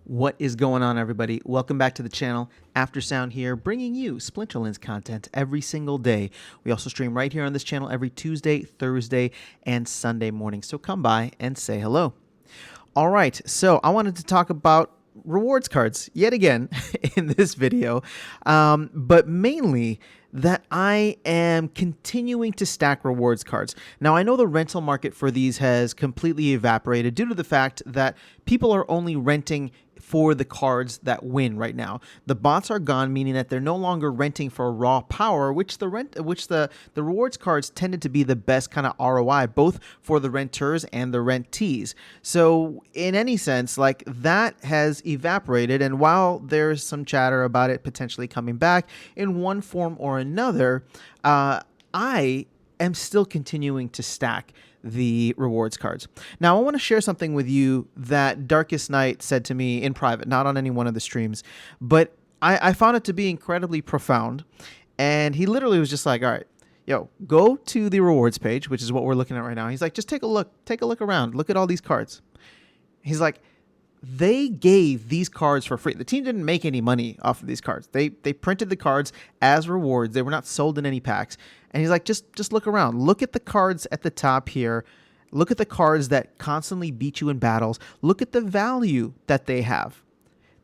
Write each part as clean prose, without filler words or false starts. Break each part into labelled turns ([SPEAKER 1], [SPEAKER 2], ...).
[SPEAKER 1] What is going on, everybody? Welcome back to the channel. Aftersound here, bringing you Splinterlands content every single day. We also stream right here on this channel every Tuesday, Thursday, and Sunday morning. So come by and say hello. All right, so I wanted to talk about rewards cards yet again in this video, but mainly that I am continuing to stack rewards cards. Now, I know the rental market for these has completely evaporated due to the fact that people are only renting for the cards that win right now. The bots are gone, meaning that they're no longer renting for raw power, which the rewards cards tended to be the best kind of ROI, both for the renters and the rentees. So in any sense, like, that has evaporated, and while there's some chatter about it potentially coming back in one form or another, I am still continuing to stack the rewards cards. Now, I want to share something with you that Darkest Night said to me in private, not on any one of the streams, but I found it to be incredibly profound. And he literally was just like, all right, yo, go to the rewards page, which is what we're looking at right now. He's like, just take a look around, look at all these cards. He's like, they gave these cards for free. The team didn't make any money off of these cards. They printed the cards as rewards. They were not sold in any packs. And he's like, just look around. Look at the cards at the top here. Look at the cards that constantly beat you in battles. Look at the value that they have.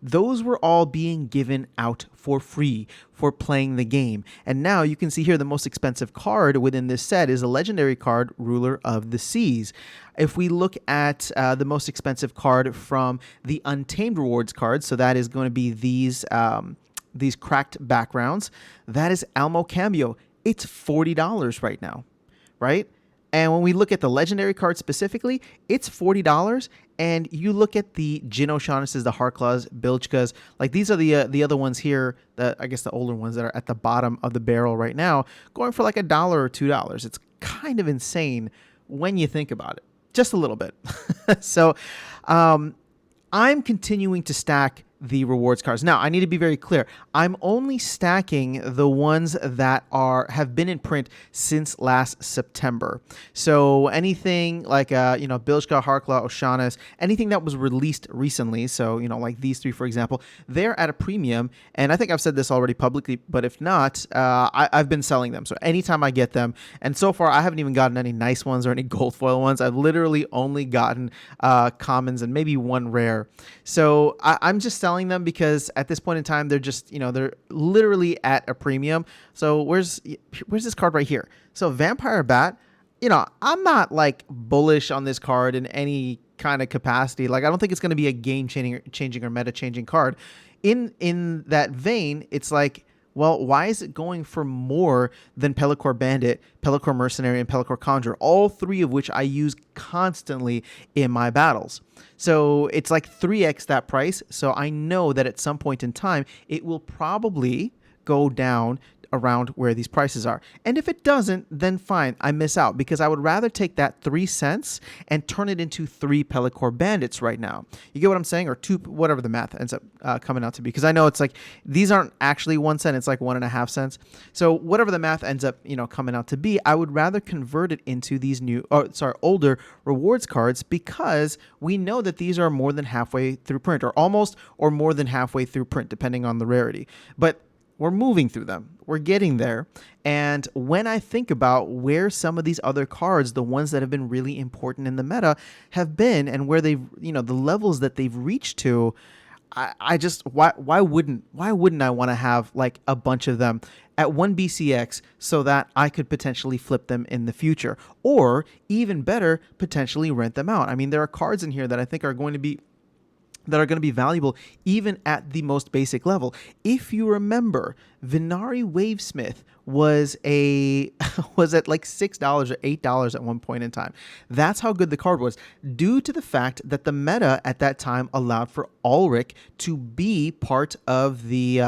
[SPEAKER 1] Those were all being given out for free for playing the game. And now you can see here the most expensive card within this set is a legendary card, Ruler of the Seas. If we look at the most expensive card from the Untamed rewards cards, so that is going to be these cracked backgrounds, that is Almo Cambio. It's $40 right now, right? And when we look at the legendary card specifically, it's $40. And you look at the Jin O'Shaughnessy's, the Harklaws, Bilchkas, like these are the other ones here, I guess the older ones that are at the bottom of the barrel right now, going for like $1 or $2. It's kind of insane when you think about it, just a little bit. So I'm continuing to stack the rewards cards. Now, I need to be very clear. I'm only stacking the ones that have been in print since last September. So anything like Bilchka, Harklaw, O'Shaughnessy, anything that was released recently, so like these three, for example, they're at a premium. And I think I've said this already publicly, but if not, I've been selling them. So anytime I get them, and so far I haven't even gotten any nice ones or any gold foil ones. I've literally only gotten commons and maybe one rare. So I'm just selling them because at this point in time they're just they're literally at a premium. So where's this card right here? So Vampire Bat, I'm not like bullish on this card in any kind of capacity. Like, I don't think it's going to be a game changing or meta changing card. In that vein, it's like, well, why is it going for more than Pelacor Bandit, Pelacor Mercenary, and Pelacor Conjurer, all three of which I use constantly in my battles? So it's like 3x that price. So I know that at some point in time, it will probably go down around where these prices are. And if it doesn't, then fine, I miss out, because I would rather take that 3 cents and turn it into 3 Pelacor Bandits right now. You get what I'm saying? Or 2, whatever the math ends up coming out to be. Because I know it's like, these aren't actually 1 cent, it's like 1.5 cents. So whatever the math ends up, coming out to be, I would rather convert it into these older rewards cards, because we know that these are more than halfway through print, or almost, or more than halfway through print, depending on the rarity. But we're moving through them. We're getting there. And when I think about where some of these other cards, the ones that have been really important in the meta, have been, and where they've, the levels that they've reached to, I just, why wouldn't I want to have like a bunch of them at 1 BCX so that I could potentially flip them in the future, or even better, potentially rent them out? I mean, there are cards in here that I think are going to be valuable even at the most basic level. If you remember, Venari Wavesmith was at like $6 or $8 at one point in time. That's how good the card was, due to the fact that the meta at that time allowed for Ulrich to be part of the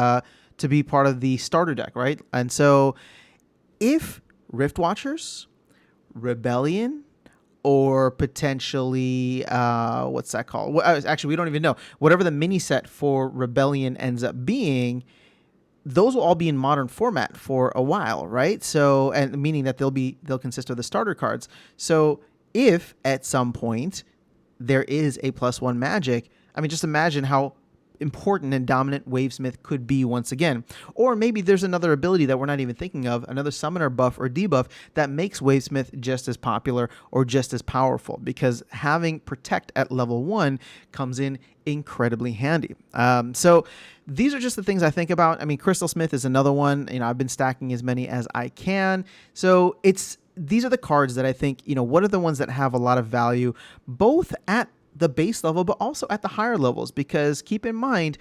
[SPEAKER 1] starter deck, right? And so if Rift Watchers, Rebellion, or potentially, what's that called? Well, actually, we don't even know. Whatever the mini set for Rebellion ends up being, those will all be in modern format for a while, right? So, and meaning that they'll consist of the starter cards. So if at some point there is a +1 Magic, I mean, just imagine how important and dominant Wavesmith could be once again. Or maybe there's another ability that we're not even thinking of, another summoner buff or debuff that makes Wavesmith just as popular or just as powerful, because having Protect at level 1 comes in incredibly handy. So these are just the things I think about. I mean, Crystal Smith is another one. I've been stacking as many as I can. So these are the cards that I think, what are the ones that have a lot of value, both at the base level, but also at the higher levels, because keep in mind,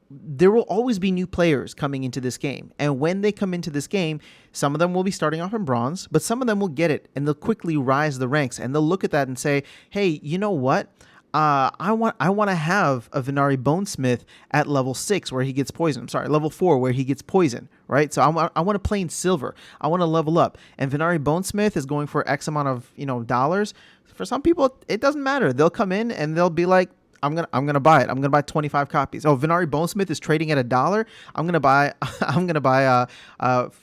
[SPEAKER 1] there will always be new players coming into this game. And when they come into this game, some of them will be starting off in bronze, but some of them will get it and they'll quickly rise the ranks, and they'll look at that and say, hey, you know what? I want to have a Venari Bonesmith at level 6 where he gets poison. I'm sorry, level 4 where he gets poison, right? So I want to play in silver. I want to level up. And Venari Bonesmith is going for X amount of, dollars. For some people, it doesn't matter. They'll come in and they'll be like, I'm gonna buy it. I'm gonna buy 25 copies. Oh, Venari Bonesmith is trading at $1. I'm gonna buy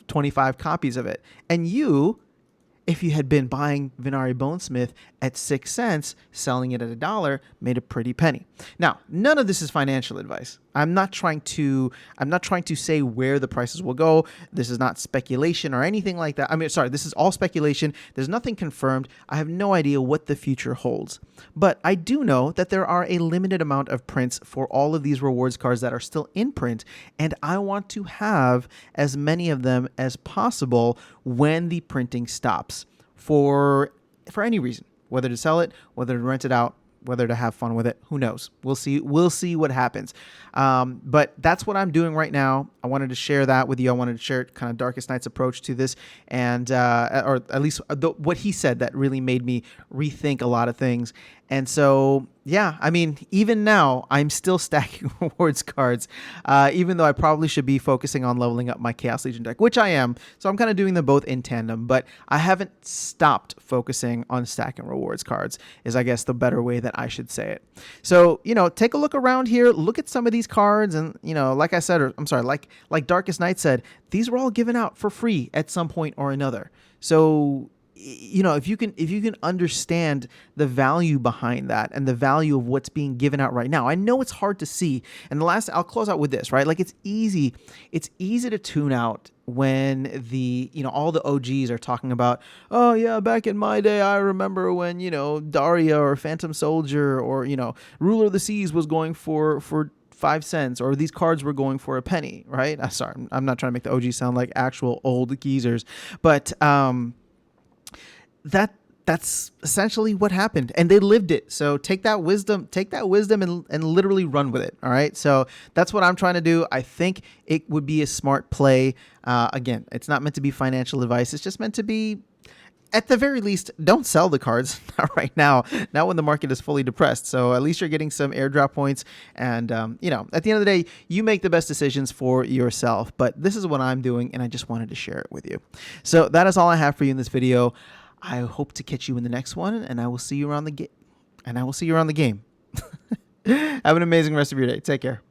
[SPEAKER 1] 25 copies of it. And if you had been buying Venari Bonesmith at 6 cents, selling it at $1, made a pretty penny. Now, none of this is financial advice. I'm not trying to say where the prices will go. This is not speculation or anything like that. I mean, sorry, this is all speculation. There's nothing confirmed. I have no idea what the future holds. But I do know that there are a limited amount of prints for all of these rewards cards that are still in print, and I want to have as many of them as possible when the printing stops, for any reason, whether to sell it, whether to rent it out, whether to have fun with it, who knows? We'll see what happens. But that's what I'm doing right now. I wanted to share that with you. I wanted to share kind of Darkest Night's approach to this, and or at least what he said that really made me rethink a lot of things. And so, yeah, I mean, even now, I'm still stacking rewards cards, even though I probably should be focusing on leveling up my Chaos Legion deck, which I am. So I'm kind of doing them both in tandem, but I haven't stopped focusing on stacking rewards cards, is I guess the better way that I should say it. So, take a look around here, look at some of these cards, and, like I said, or I'm sorry, like Darkest Night said, these were all given out for free at some point or another. So, if you can understand the value behind that and the value of what's being given out right now. I know it's hard to see. And I'll close out with this, right? Like, it's easy to tune out when all the OGs are talking about, oh yeah, back in my day, I remember when, Daria or Phantom Soldier or, Ruler of the Seas was going for 5 cents, or these cards were going for a penny, right? Sorry, I'm not trying to make the OGs sound like actual old geezers, but, that's essentially what happened, and they lived it. So take that wisdom and literally run with it. All right. So that's what I'm trying to do. I think it would be a smart play. Again, it's not meant to be financial advice. It's just meant to be, at the very least, don't sell the cards not right now, not when the market is fully depressed. So at least you're getting some airdrop points. And, at the end of the day, you make the best decisions for yourself. But this is what I'm doing, and I just wanted to share it with you. So that is all I have for you in this video. I hope to catch you in the next one, and I will see you around the game. Have an amazing rest of your day. Take care.